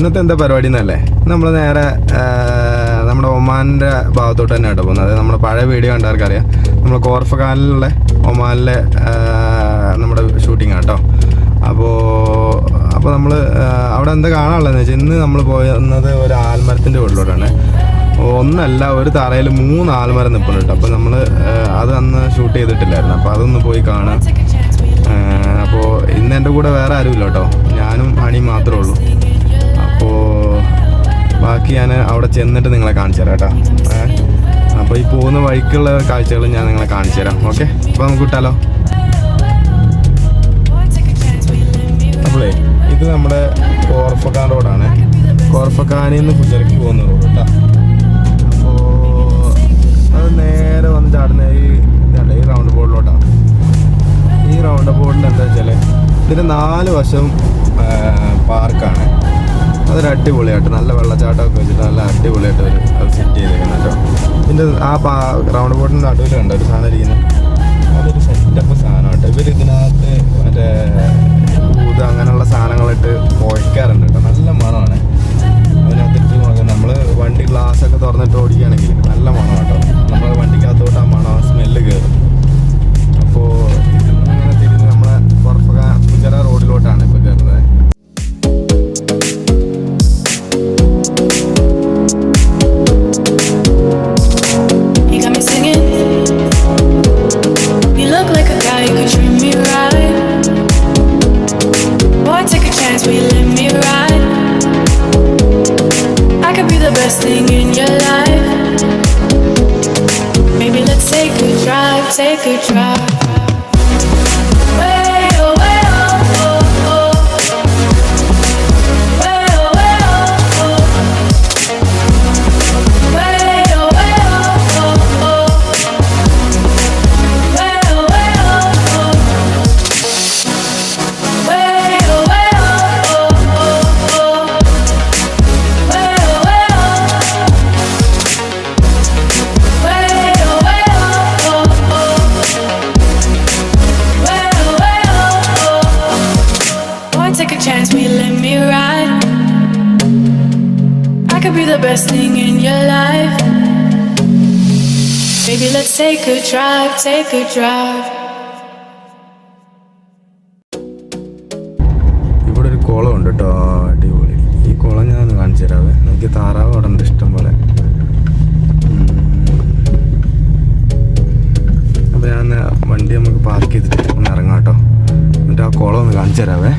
ഇന്നത്തെ എന്താ പരിപാടി എന്നല്ലേ, നമ്മൾ നേരെ നമ്മുടെ ഒമാൻ്റെ ഭാഗത്തോട്ട് തന്നെ കേട്ടോ പോകുന്നത്. അതായത് നമ്മുടെ പഴയ വീഡിയോ കണ്ടവർക്കറിയാം, നമ്മൾ കോർഫഖാനിലുള്ള ഒമാനിലെ നമ്മുടെ ഷൂട്ടിംഗ് കേട്ടോ. അപ്പോൾ നമ്മൾ അവിടെ എന്താ കാണാനുള്ളതെന്ന് വെച്ചാൽ, ഇന്ന് നമ്മൾ പോയത് ഒരു ആൽമരത്തിൻ്റെ ഉള്ളിലോട്ടാണ്. ഒന്നല്ല, ഒരു തറയിൽ 3 ആൽമരം നിൽപ്പുണ്ട് കേട്ടോ. അപ്പോൾ നമ്മൾ അത് അന്ന് ഷൂട്ട് ചെയ്തിട്ടില്ലായിരുന്നു, അപ്പോൾ അതൊന്ന് പോയി കാണാം. അപ്പോൾ ഇന്ന് എൻ്റെ കൂടെ വേറെ ആരുമില്ല കേട്ടോ, ഞാനും ഹണി മാത്രമേ ഉള്ളൂ. അപ്പോൾ ബാക്കി ഞാൻ അവിടെ ചെന്നിട്ട് നിങ്ങളെ കാണിച്ചു തരാം കേട്ടോ. അപ്പോൾ ഈ പോകുന്ന വഴിക്കുള്ള കാഴ്ചകൾ ഞാൻ നിങ്ങളെ കാണിച്ചു തരാം. ഓക്കെ, അപ്പോൾ നമുക്ക് വിട്ടാലോ. അപ്പോളേ ഇത് നമ്മുടെ കോർഫഖാൻ റോഡാണ്. കോർഫഖാനിൽ നിന്ന് ഫുജറയ്ക്ക് പോകുന്ന റോഡ് കേട്ടോ. അപ്പോൾ അത് നേരെ വന്ന് ചാടുന്ന ഈ റൗണ്ട് ബോർഡിലോട്ടാണ്. ഈ റൗണ്ട് ബോർഡിൻ്റെ എന്താ വെച്ചാൽ ഇതിൻ്റെ 4 വശവും പാർക്കാണ്. അതൊരു അടിപൊളിയായിട്ട് നല്ല വെള്ളച്ചാട്ടമൊക്കെ വെച്ചിട്ട് നല്ല അടിപൊളിയായിട്ട് അത് സെറ്റ് ചെയ്തേക്കുന്നത് കേട്ടോ. ഇതിൻ്റെ ആ റൗണ്ട് ബോർഡിൻ്റെ നടുവിൽ കണ്ട ഒരു സാധനം ഇരിക്കുന്നത്, അതൊരു സെറ്റപ്പ് സാധനം കേട്ടോ. ഇവർ ഇതിനകത്ത് മറ്റേ ഊത് അങ്ങനെയുള്ള സാധനങ്ങളിട്ട് പുഴയ്ക്കാറുണ്ട് കേട്ടോ. നല്ല മണമാണ് അതിനകത്തിട്ട്. നമ്മൾ വണ്ടി ഗ്ലാസ്സൊക്കെ തുറന്നിട്ട് ഓടിക്കുകയാണെങ്കിൽ നല്ല മണം കേട്ടോ. നമ്മൾ വണ്ടിക്കകത്തോട്ട് ആ മണം സ്മെല്ല് കയറും. അപ്പോൾ ഇങ്ങനെ തിരിഞ്ഞ് നമ്മളെ കോർഫഖാൻ ഫുജറ റോഡിലോട്ടാണ് ഇപ്പോൾ കയറുന്നത്. Take a drive. Best thing in your life. Baby, let's take a drive, take a drive. ഇവിടെ ഒരു കുളം ഉണ്ട് കേട്ടോ, അടിപൊളി. ഈ കുളം ഞാൻ കാണിച്ചു തരാവേ. എനിക്ക് താറാവ് അവിടെ ഉണ്ട് ഇഷ്ടം പോലെ. അപ്പോൾ ഞാൻ വണ്ടി നമുക്ക് പാർക്ക് ചെയ്തിട്ട് ഒന്ന് ഇറങ്ങാം കേട്ടോ. എന്നിട്ട് ആ കുളം ഒന്ന് കാണിച്ചു തരാവേ.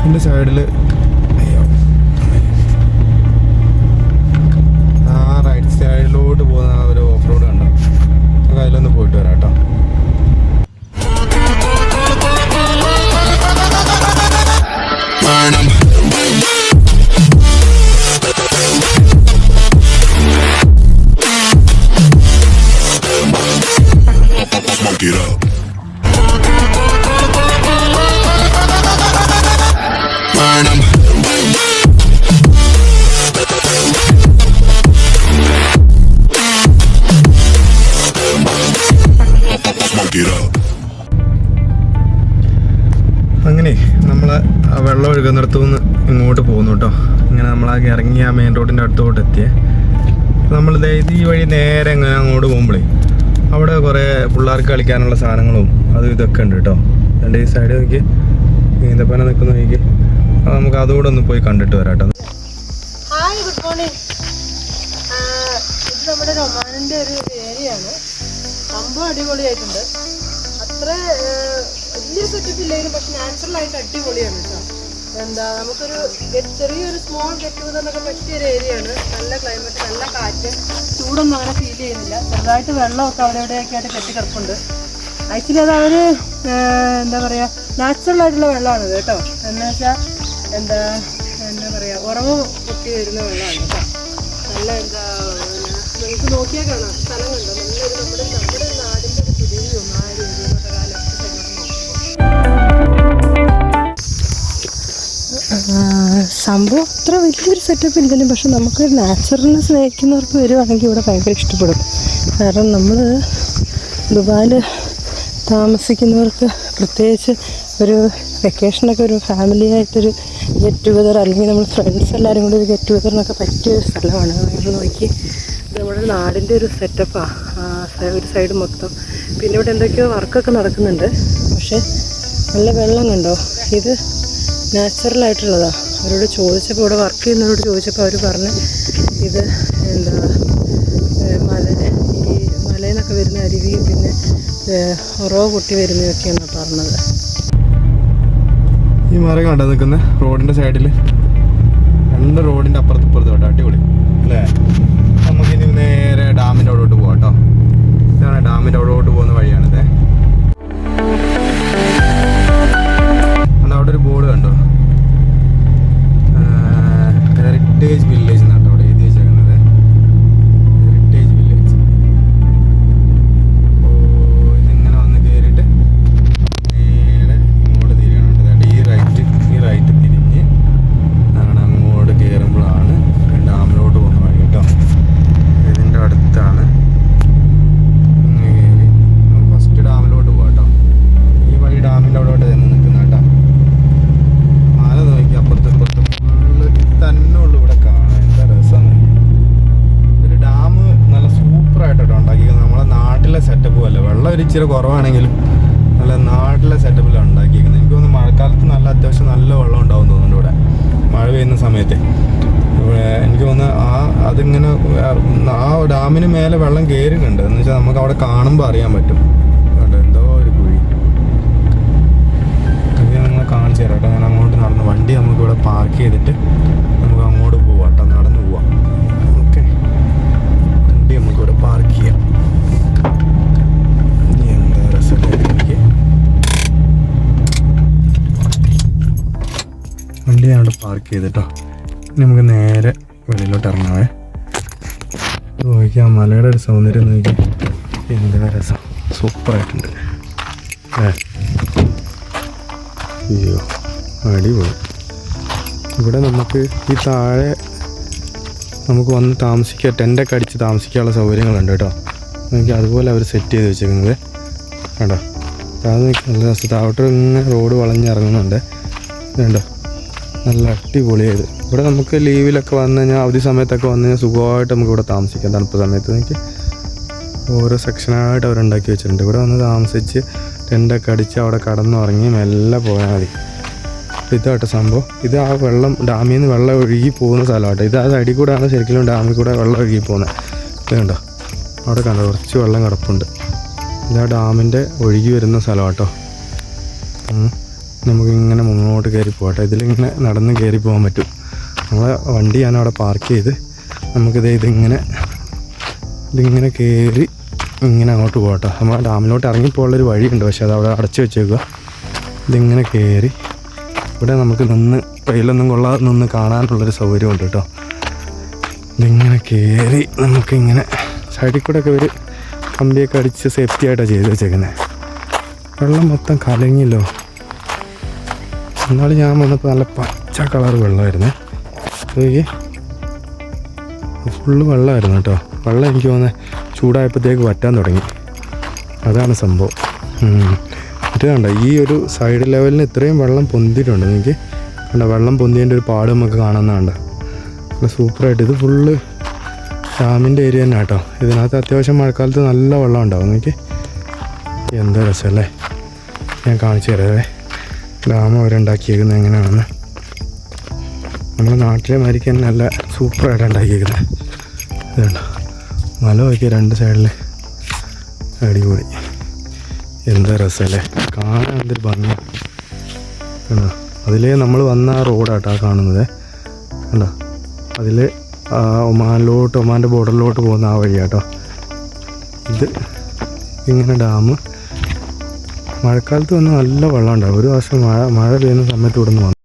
ഇതിൻ്റെ സൈഡിൽ ആ റൈറ്റ് സൈഡിലോട്ട് പോകുന്ന ഒരു ഓഫ് റോഡ് കണ്ടോ, നമുക്ക് അതിലൊന്ന് പോയിട്ട് വരാം കേട്ടോ. Get up. Burn 'em. Smoke it up. അങ്ങനെ നമ്മൾ ആ വെള്ളം ഒഴുകുന്നിടത്തു നിന്ന് ഇങ്ങോട്ട് പോകുന്നു കേട്ടോ. ഇങ്ങനെ നമ്മളാ ഇറങ്ങി ആ മെയിൻ റോഡിൻ്റെ അടുത്തോട്ട് എത്തിയേ. നമ്മൾ ഈ വഴി നേരെ ഇങ്ങനെ അങ്ങോട്ട് പോകുമ്പോഴേ അവിടെ കുറേ പിള്ളേർക്ക് കളിക്കാനുള്ള സാധനങ്ങളും അതും ഇതൊക്കെ ഉണ്ട് കേട്ടോ. എൻ്റെ ഈ സൈഡ് നോക്കി ഈന്തപ്പന നിൽക്കുന്ന നോക്കി, നമുക്ക് അതുകൂടെ ഒന്ന് പോയി കണ്ടിട്ട് വരാം കേട്ടോ. Hi, good morning. ഇത് നമ്മുടെ ഒമാനിൻ്റെ ഒരു ഏരിയയാണ്. സംഭവം അടിപൊളിയായിട്ടുണ്ട്. അത്ര വലിയ സെറ്റപ്പ് ഇല്ലെങ്കിലും പക്ഷെ നാച്ചുറലായിട്ട് അടിപൊളിയാണ് കേട്ടോ. എന്താ നമുക്കൊരു ചെറിയൊരു സ്മോൾ ഗെറ്റ് ടുഗദറിനൊക്കെ പറ്റിയൊരു ഏരിയയാണ്. നല്ല ക്ലൈമറ്റ്, നല്ല കാറ്റ്, ചൂടൊന്നും അങ്ങനെ ഫീൽ ചെയ്യുന്നില്ല. ചെറുതായിട്ട് വെള്ളമൊക്കെ അവിടെ എവിടെയൊക്കെ ആയിട്ട് കെട്ടിക്കിടപ്പുണ്ട്. ആക്ച്വലി അത് അവർ എന്താ പറയുക, നാച്ചുറലായിട്ടുള്ള വെള്ളമാണ് കേട്ടോ. എന്ന് വെച്ചാൽ എന്താ പറയുക, ഉറവ് പൊട്ടി വരുന്ന വെള്ളമാണ് കേട്ടോ. നല്ല എന്താ നമുക്ക് നോക്കിയാൽ കാണാം, സ്ഥലം കണ്ടോ, നല്ലൊരു നമ്മുടെ നാടിൻ്റെ ഒരു പുതിയ ആ ഒരു ഏരിയയിലോട്ട് കാലത്ത് സംഭവം അത്ര വലിയൊരു സെറ്റപ്പ് ഇല്ലെങ്കിലും പക്ഷെ നമുക്ക് നാച്ചുറലിനെ സ്നേഹിക്കുന്നവർക്ക് വരുവാണെങ്കിൽ ഇവിടെ ഭയങ്കര ഇഷ്ടപ്പെടും. കാരണം നമ്മൾ ദുബായിൽ താമസിക്കുന്നവർക്ക് പ്രത്യേകിച്ച് ഒരു വെക്കേഷനൊക്കെ ഒരു ഫാമിലി ആയിട്ടൊരു ഗെറ്റ് ടുഗദർ അല്ലെങ്കിൽ നമ്മൾ ഫ്രണ്ട്സ് എല്ലാവരും കൂടി ഒരു ഗെറ്റ് ടുഗദറിനൊക്കെ പറ്റിയ ഒരു സ്ഥലമാണ്. നമ്മൾ നോക്കി നമ്മുടെ നാടിൻ്റെ ഒരു സെറ്റപ്പാണ് ഒരു സൈഡ് മൊത്തം. പിന്നെ ഇവിടെ എന്തൊക്കെയോ വർക്കൊക്കെ നടക്കുന്നുണ്ട്. പക്ഷേ നല്ല വെള്ളം കണ്ടോ, ഇത് നാച്ചുറലായിട്ടുള്ളതാണ്. അവരോട് ചോദിച്ചപ്പോൾ ഇവിടെ വർക്ക് ചെയ്യുന്നവരോട് ചോദിച്ചപ്പോൾ അവർ പറഞ്ഞ് ഇത് എന്താ ഈ മലയിൽ നിന്നൊക്കെ വരുന്ന അരുവിയും പിന്നെ ഉറവ് പൊട്ടി വരുന്നതൊക്കെയാണ് പറഞ്ഞത്. ഈ മരം കണ്ടോ നിൽക്കുന്നത് റോഡിൻ്റെ സൈഡിൽ, രണ്ട് റോഡിൻ്റെ അപ്പുറത്ത് ഇപ്പുറത്ത് കേട്ടോ. അടിപൊളി അല്ലേ? നമുക്കിനി നേരെ ഡാമിൻ്റെ അവിടോട്ട് പോകാം കേട്ടോ. ഇതാണ് ഡാമിൻ്റെ അവിടോട്ട് പോകുന്ന വഴിയാണിത്. അവിടെ ഒരു ബോർഡ് കണ്ടോ, ഹെറിറ്റേജ് വില്ലേജ് എന്നാണ് അവിടെ എഴുതി വെച്ചേക്കുന്നത്. Heritage village. അപ്പോൾ ഇതിങ്ങനെ വന്ന് കയറിയിട്ട് നേരെ ഇങ്ങോട്ട് തിരിയണം. ഈ റൈറ്റ് തിരിഞ്ഞ് അങ്ങനെ അങ്ങോട്ട് കയറുമ്പോഴാണ് ഡാമിലോട്ട് പോകുന്ന വഴി കേട്ടോ. ഇതിൻ്റെ അടുത്താണ് കയറി ഫസ്റ്റ് ഡാമിലോട്ട് പോകാം കേട്ടോ. ഈ വഴി ഡാമിൻ്റെ അവിടോട്ട് തന്നെ നിൽക്കുന്ന കേട്ടോ. മല നോക്കി അപ്പുറത്ത് ഇപ്പുറത്ത് ഫുള്ള് തന്നെ ഉള്ളു ഇവിടെ കാണാൻ. എന്താ രസമാണ്. ഒരു ഡാം നല്ല സൂപ്പറായിട്ടോ ഉണ്ടാക്കിയിരിക്കുന്നത്. നമ്മളെ നാട്ടിലെ സെറ്റപ്പും അല്ല, വെള്ളം ഒരു ഇച്ചിരി കുറവാണെങ്കിലും നല്ല നാട്ടിലെ സെറ്റപ്പിലാണ് ഉണ്ടാക്കിയിരിക്കുന്നത്. എനിക്ക് തോന്നുന്നു മഴക്കാലത്ത് നല്ല അത്യാവശ്യം നല്ല വെള്ളം ഉണ്ടാവും തോന്നുന്നുണ്ട് ഇവിടെ മഴ പെയ്യുന്ന സമയത്ത്. എനിക്ക് തോന്നുന്നു അതിങ്ങനെ ആ ഡാമിന് മേലെ വെള്ളം കയറുന്നുണ്ട്. എന്ന് വെച്ചാൽ നമുക്ക് അവിടെ കാണുമ്പോൾ അറിയാൻ പറ്റും. എന്തോ ഒരു കുഴി നിങ്ങൾ കാണിച്ചു തരാം കേട്ടോ. ഞാൻ അങ്ങോട്ട് നടന്ന് വണ്ടി നമുക്കിവിടെ പാർക്ക് ചെയ്തിട്ട് നമുക്ക് അങ്ങോട്ട് പോവാം കേട്ടോ. നടന്ന് പോവാം. ഓക്കെ, വണ്ടി നമുക്കിവിടെ പാർക്ക് ചെയ്യാം. എന്താ രസമായിട്ട് വണ്ടി ഞാനിവിടെ പാർക്ക് ചെയ്തിട്ടോ. ഇനി നമുക്ക് നേരെ വെളിയിലോട്ട് ഇറങ്ങാവേ. നോക്കിയാൽ മലയുടെ ഒരു സൗന്ദര്യം നോക്കി, എന്താ രസം, സൂപ്പറായിട്ടുണ്ട് അല്ലേ? അയ്യോ അടിപൊളി. ഇവിടെ നമുക്ക് ഈ താഴെ നമുക്ക് വന്ന് താമസിക്കുക, ടെൻ്റൊക്കെ അടിച്ച് താമസിക്കാനുള്ള സൗകര്യങ്ങളുണ്ട് കേട്ടോ. നോക്കി അതുപോലെ അവർ സെറ്റ് ചെയ്ത് വെച്ചേക്കുന്നത് കേട്ടോ. അത് നോക്കി നല്ല രസത്തെ അവിടെ ഇങ്ങനെ റോഡ് വളഞ്ഞിറങ്ങുന്നുണ്ട് കേട്ടോ. നല്ല അടിപൊളിയായത്. ഇവിടെ നമുക്ക് ലീവിലൊക്കെ വന്നു കഴിഞ്ഞാൽ അവധി സമയത്തൊക്കെ വന്നു കഴിഞ്ഞാൽ സുഖമായിട്ട് നമുക്ക് ഇവിടെ താമസിക്കാം. തണുപ്പ് സമയത്ത് നോക്കി ഓരോ സെക്ഷനായിട്ട് അവരുണ്ടാക്കി വെച്ചിട്ടുണ്ട്. ഇവിടെ വന്ന് താമസിച്ച് ടെൻ്റൊക്കെ അടിച്ച് അവിടെ കടന്നുറങ്ങി മെല്ലെ പോയാൽ മതി. ഇതാട്ടോ സംഭവം. ഇത് ആ വെള്ളം ഡാമിൽ നിന്ന് വെള്ളം ഒഴുകി പോകുന്ന സ്ഥലമാട്ടോ. ഇത് ആ സൈഡിൽ കൂടെയാണ് ശരിക്കും ഡാമിൽ കൂടെ വെള്ളം ഒഴുകി പോകുന്നത്. ഇത് കണ്ടോ, അവിടെ കണ്ടോ കുറച്ച് വെള്ളം കിടപ്പുണ്ട്. ഇതാ ഡാമിൻ്റെ ഒഴുകി വരുന്ന സ്ഥലമാട്ടോ. നമുക്കിങ്ങനെ മുന്നോട്ട് കയറി പോകട്ടെ. ഇതിലിങ്ങനെ നടന്ന് കയറി പോകാൻ പറ്റും. നമ്മളെ വണ്ടി ഞാൻ അവിടെ പാർക്ക് ചെയ്ത് ഇതിങ്ങനെ കയറി ഇങ്ങനെ അങ്ങോട്ട് പോകട്ടെ. നമ്മൾ ഡാമിലോട്ട് ഇറങ്ങിപ്പോയുള്ളൊരു വഴിയുണ്ട്, പക്ഷെ അത് അവിടെ അടച്ചു വെച്ചേക്കുക. ഇതിങ്ങനെ കയറി ഇവിടെ നമുക്ക് നിന്ന് വെയിലൊന്നും കൊള്ളാതെ നിന്ന് കാണാനുള്ളൊരു സൗകര്യമുണ്ട് കേട്ടോ. ഇതിങ്ങനെ കയറി നമുക്കിങ്ങനെ സൈഡിൽ കൂടെ ഒക്കെ ഒരു കമ്പിയൊക്കെ അടിച്ച് സേഫ്റ്റി ആയിട്ടാണ് ചെയ്ത് വെച്ചേക്കുന്നത്. വെള്ളം മൊത്തം കലങ്ങിയല്ലോ. എന്നാലും ഞാൻ വന്നപ്പോൾ നല്ല പച്ച കളർ വെള്ളമായിരുന്നേ. നോക്കി ഫുള്ള് വെള്ളമായിരുന്നു കേട്ടോ. വെള്ളം എനിക്ക് തോന്നുന്നത് ചൂടായപ്പോഴത്തേക്ക് വറ്റാൻ തുടങ്ങി, അതാണ് സംഭവം. ഇത് കണ്ടോ, ഈ ഒരു സൈഡ് ലെവലിന് ഇത്രയും വെള്ളം പൊന്തിയിട്ടുണ്ട്. എനിക്ക് കണ്ടോ വെള്ളം പൊന്തിയതിൻ്റെ ഒരു പാട് നമുക്ക് കാണുന്നതുണ്ട്. സൂപ്പറായിട്ട് ഇത് ഫുള്ള് ഡാമിൻ്റെ ഏരിയ തന്നെ കേട്ടോ. ഇതിനകത്ത് അത്യാവശ്യം മഴക്കാലത്ത് നല്ല വെള്ളം ഉണ്ടാവും. എനിക്ക് എന്താ രസമല്ലേ, ഞാൻ കാണിച്ചു തരാവേ ഡാം അവരുണ്ടാക്കിയേക്കുന്നത് എങ്ങനെയാണെന്ന്. നമ്മുടെ നാട്ടിലെ മാതിരിക്ക് നല്ല സൂപ്പറായിട്ട് ഉണ്ടാക്കിയേക്കുന്നത്. ഇതുണ്ടോ മല നോക്കിയ രണ്ട് സൈഡിൽ അടിപൊളി. എന്താ രസമല്ലേ, കാണാൻ എന്തൊരു ഭംഗി കണ്ടോ. അതിലേ നമ്മൾ വന്ന ആ റോഡാട്ടോ കാണുന്നത് കണ്ടോ. അതിൽ ഒമാൻ്റെ ബോർഡറിലോട്ട് പോകുന്ന ആ വഴിയാട്ടോ ഇത്. ഇങ്ങനെ ഡാം മഴക്കാലത്ത് വന്ന് നല്ല വെള്ളം ഉണ്ടാവും. ഒരു വർഷം മഴ പെയ്യുന്ന സമയത്ത് ഇവിടെ നിന്ന് വന്നു.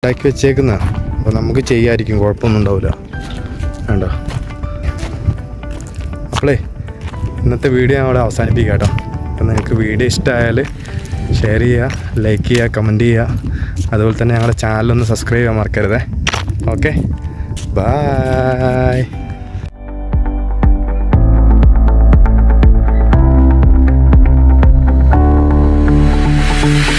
ഉണ്ടാക്കി വെച്ചേക്കുന്ന അപ്പോൾ നമുക്ക് ചെയ്യായിരിക്കും, കുഴപ്പമൊന്നും ഉണ്ടാവില്ല. വേണ്ട അപ്പോളേ ഇന്നത്തെ വീഡിയോ ഞാൻ അവിടെ അവസാനിപ്പിക്കാം കേട്ടോ. അപ്പം നിങ്ങൾക്ക് വീഡിയോ ഇഷ്ടമായാൽ ഷെയർ ചെയ്യുക, ലൈക്ക് ചെയ്യുക, കമൻറ്റ് ചെയ്യുക. അതുപോലെ തന്നെ ഞങ്ങളുടെ ചാനലൊന്ന് സബ്സ്ക്രൈബ് ചെയ്യാൻ മറക്കരുതേ. Okay, by.